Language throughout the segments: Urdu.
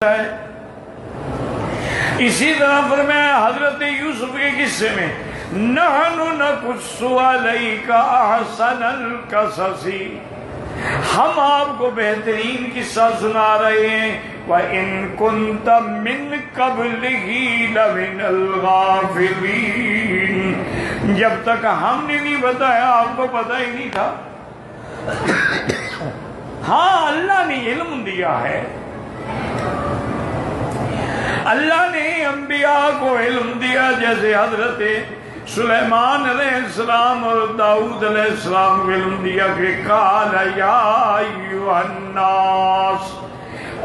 ہے۔ اسی طرح فرمایا حضرت یوسف کے قصے میں نحن نقص علیک احسن القصص، ہم آپ کو بہترین قصہ سنا رہے ہیں، وَإِن كُنتَ مِن قَبْلِهِ لَمِنَ الْغَافِلِينَ، جب تک ہم نے نہیں بتایا آپ کو پتہ ہی نہیں تھا۔ ہاں اللہ نے علم دیا ہے، اللہ نے انبیاء کو علم دیا، جیسے حضرت سلیمان علیہ السلام اور داؤد علیہ السلام کو علم دیا کہ قال یا ایھا الناس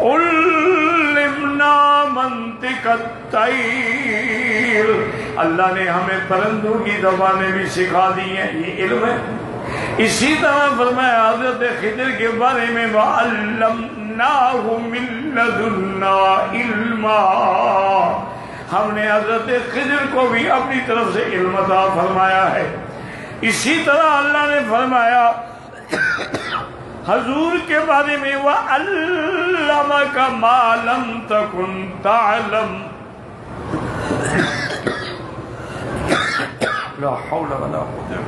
علمنا منطق الطیر، اللہ نے ہمیں پرندوں کی زبانیں بھی سکھا دی ہیں، یہ علم ہے۔ اسی طرح فرمایا حضرت خضر کے بارے میں وَعَلَّمْنَاهُ مِن لَّدُنَّا عِلْمًا، ہم نے حضرت خضر کو بھی اپنی طرف سے علم عطا فرمایا ہے۔ اسی طرح اللہ نے فرمایا حضور کے بارے میں وَعَلَّمَكَ مَا لَمْ تَكُنْ تَعْلَمْ، لا حول ولا قوة۔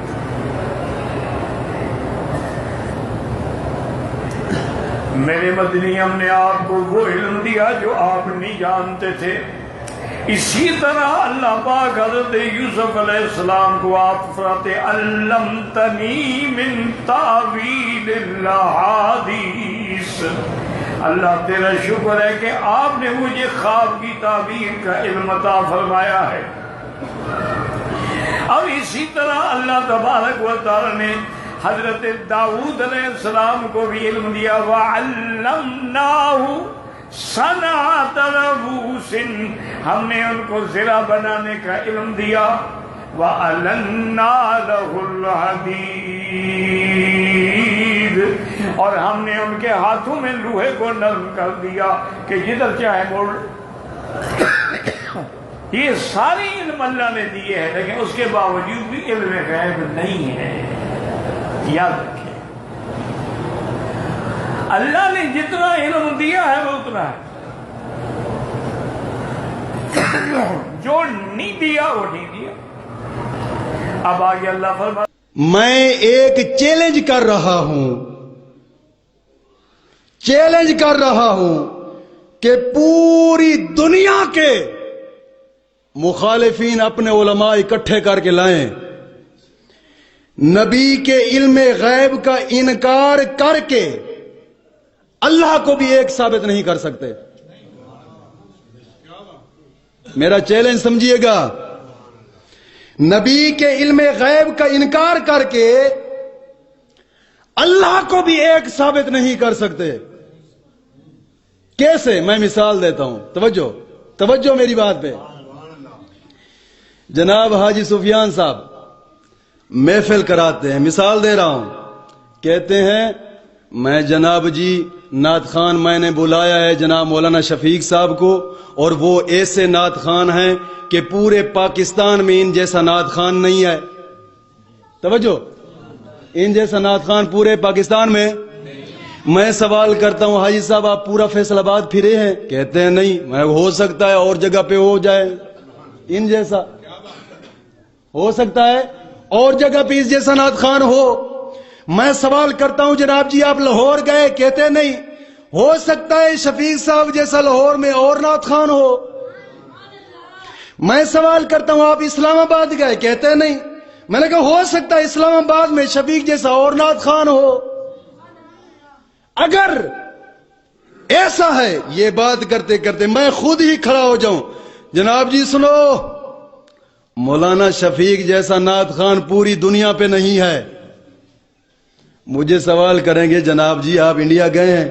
میرے مدنی ہم نے آپ کو وہ علم دیا جو آپ نہیں جانتے تھے۔ اسی طرح اللہ پاک حضرت یوسف علیہ السلام کو آپ فرماتے علمتنی من تاویل الاحادیث، اللہ تیرا شکر ہے کہ آپ نے مجھے خواب کی تعبیر کا علم عطا فرمایا ہے۔ اور اسی طرح اللہ تبارک و تعالی نے حضرت داؤد علیہ السلام کو بھی علم دیا، وَعَلَّمْنَاهُ صَنْعَةَ لَبُوسٍ، ہم نے ان کو زرہ بنانے کا علم دیا، وَأَلَنَّا لَهُ الْحَدِيدَ، اور ہم نے ان کے ہاتھوں میں لوہے کو نرم کر دیا کہ جدھر چاہے موڑ۔ یہ ساری علم اللہ نے دیے ہیں، لیکن اس کے باوجود بھی علم غیب نہیں ہے، یاد رکھیں۔ اللہ نے جتنا علم دیا ہے وہ اتنا ہے، جو نہیں دیا وہ نہیں دیا۔ اب آگے اللہ فرماتا میں ایک چیلنج کر رہا ہوں کہ پوری دنیا کے مخالفین اپنے علماء اکٹھے کر کے لائیں، نبی کے علم غیب کا انکار کر کے اللہ کو بھی ایک ثابت نہیں کر سکتے۔ میرا چیلنج سمجھیے گا، نبی کے علم غیب کا انکار کر کے اللہ کو بھی ایک ثابت نہیں کر سکتے۔ کیسے؟ میں مثال دیتا ہوں، توجہ میری بات پہ۔ جناب حاجی سفیان صاحب محفل کراتے ہیں، مثال دے رہا ہوں، کہتے ہیں میں جناب جی نعت خان میں نے بلایا ہے جناب مولانا شفیق صاحب کو، اور وہ ایسے نعت خان ہیں کہ پورے پاکستان میں ان جیسا نعت خان نہیں ہے۔ توجہ، ان جیسا نعت خان پورے پاکستان میں۔ میں سوال کرتا ہوں حاجی صاحب آپ پورا فیصل آباد پھرے ہیں؟ کہتے ہیں نہیں، میں ہو سکتا ہے اور جگہ پہ ہو جائے ان جیسا، ہو سکتا ہے اور جگہ پہ اس جیسا نعت خان ہو۔ میں سوال کرتا ہوں جناب جی آپ لاہور گئے؟ کہتے نہیں، ہو سکتا ہے شفیق صاحب جیسا لاہور میں اور نعت خان ہو۔ میں سوال کرتا ہوں آپ اسلام آباد گئے؟ کہتے نہیں۔ میں نے کہا ہو سکتا ہے اسلام آباد میں شفیق جیسا اور نعت خان ہو۔ اگر ایسا ہے، یہ بات کرتے کرتے میں خود ہی کھڑا ہو جاؤں، جناب جی سنو، مولانا شفیق جیسا نعت خان پوری دنیا پہ نہیں ہے، مجھے سوال کریں گے جناب جی آپ انڈیا گئے ہیں؟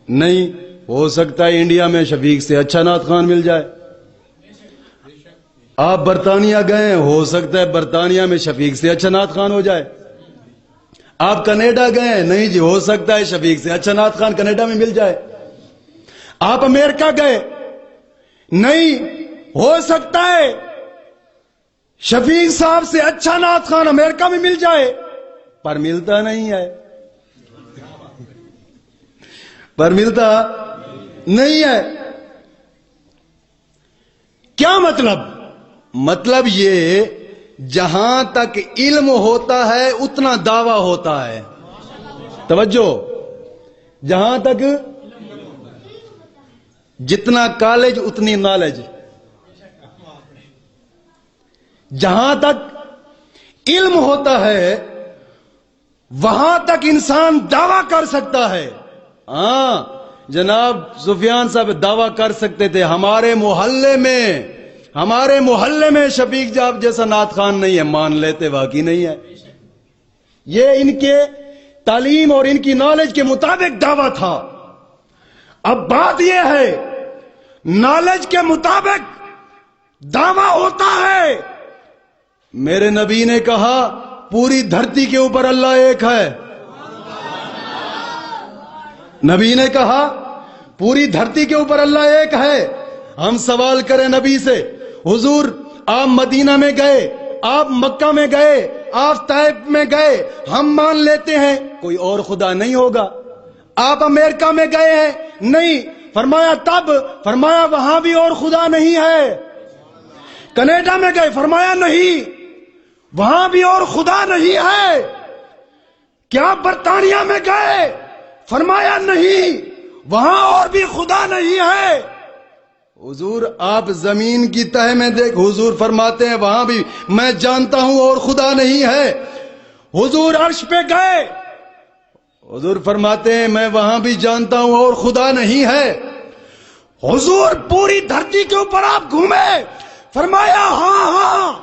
نہیں، ہو سکتا ہے انڈیا میں شفیق سے اچھا نعت خان مل جائے۔ آپ برطانیہ گئے ہیں؟ ہو سکتا ہے برطانیہ میں شفیق سے اچھا نعت خان ہو جائے۔ آپ کینیڈا گئے ہیں؟ نہیں جی، ہو سکتا ہے شفیق سے اچھا نعت خان کینیڈا میں مل جائے۔ آپ امریکہ گئے؟ نہیں، ہو سکتا ہے شفیق صاحب سے اچھا نعت خان امریکہ میں مل جائے، پر ملتا نہیں ہے، پر ملتا نہیں ہے۔ کیا مطلب یہ جہاں تک علم ہوتا ہے اتنا دعویٰ ہوتا ہے. توجہ, جہاں تک جتنا کالج اتنی نالج. جہاں تک علم ہوتا ہے وہاں تک انسان دعویٰ کر سکتا ہے. ہاں جناب سفیان صاحب دعویٰ کر سکتے تھے ہمارے محلے میں شفیق صاحب جیسا نعت خان نہیں ہے. مان لیتے واقعی نہیں ہے. یہ ان کے تعلیم اور ان کی نالج کے مطابق دعویٰ تھا. اب بات یہ ہے نالج کے مطابق دعویٰ ہوتا ہے. میرے نبی نے کہا پوری دھرتی کے اوپر اللہ ایک ہے. نبی نے کہا پوری دھرتی کے اوپر اللہ ایک ہے. ہم سوال کریں نبی سے, حضور آپ مدینہ میں گئے, آپ مکہ میں گئے, آپ طائف میں گئے, ہم مان لیتے ہیں کوئی اور خدا نہیں ہوگا. آپ امریکہ میں گئے ہیں, نہیں. فرمایا تب, فرمایا وہاں بھی اور خدا نہیں ہے. کینیڈا میں گئے, فرمایا نہیں وہاں بھی اور خدا نہیں ہے. کیا برطانیہ میں گئے, فرمایا نہیں وہاں اور بھی خدا نہیں ہے. حضور آپ زمین کی تہ میں دیکھ, حضور فرماتے ہیں وہاں بھی میں جانتا ہوں اور خدا نہیں ہے. حضور عرش پہ گئے, حضور فرماتے ہیں میں وہاں بھی جانتا ہوں اور خدا نہیں ہے. حضور پوری دھرتی کے اوپر آپ گھومے, فرمایا ہاں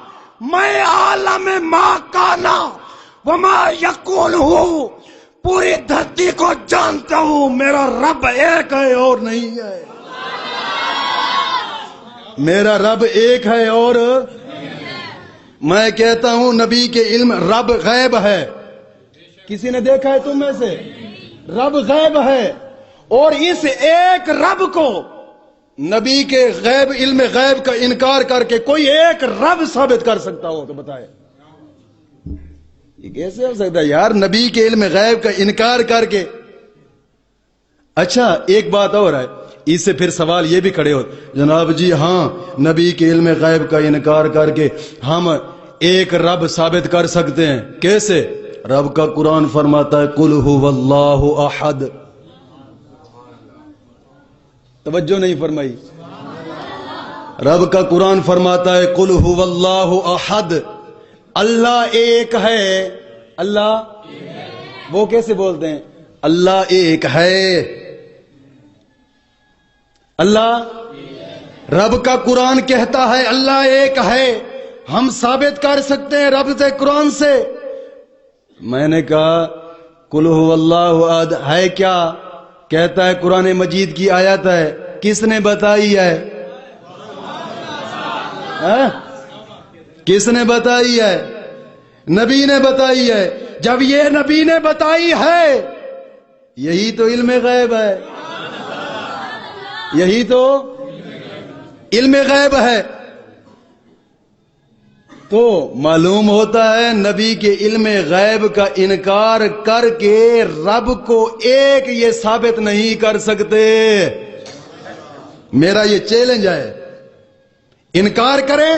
میں عالم ما کانا وما یکون ہوں, پوری دھرتی کو جانتا ہوں, میرا رب ایک ہے اور نہیں ہے. میرا رب ایک ہے اور میں کہتا ہوں نبی کے علم رب غیب ہے. کسی نے دیکھا ہے تم میں سے؟ رب غیب ہے. اور اس ایک رب کو نبی کے غیب علم غیب کا انکار کر کے کوئی ایک رب ثابت کر سکتا ہو تو بتائے یہ کیسے ہو سکتا ہے یار, نبی کے علم غیب کا انکار کر کے. اچھا ایک بات اور ہے, اس سے پھر سوال یہ بھی کھڑے ہو, جناب جی ہاں نبی کے علم غیب کا انکار کر کے ہم ایک رب ثابت کر سکتے ہیں. کیسے؟ رب کا قرآن فرماتا ہے قل هو اللہ احد. توجہ نہیں فرمائی. رب کا قرآن فرماتا ہے قل هو اللہ احد, اللہ ایک ہے. اللہ وہ کیسے بولتے ہیں؟ اللہ ایک ہے. اللہ رب کا قرآن کہتا ہے اللہ ایک ہے, ہم ثابت کر سکتے ہیں رب سے قرآن سے. میں نے کہا قل هو اللہ احد ہے کیا؟ کہتا ہے قرآن مجید کی آیت ہے. کس نے بتائی ہے؟ کس نے بتائی ہے؟ نبی نے بتائی ہے. جب یہ نبی نے بتائی ہے یہی تو علم غیب ہے, یہی تو علم غیب ہے. تو معلوم ہوتا ہے نبی کے علم غیب کا انکار کر کے رب کو ایک یہ ثابت نہیں کر سکتے. میرا یہ چیلنج ہے, انکار کریں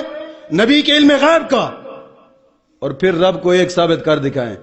نبی کے علم غیب کا اور پھر رب کو ایک ثابت کر دکھائیں.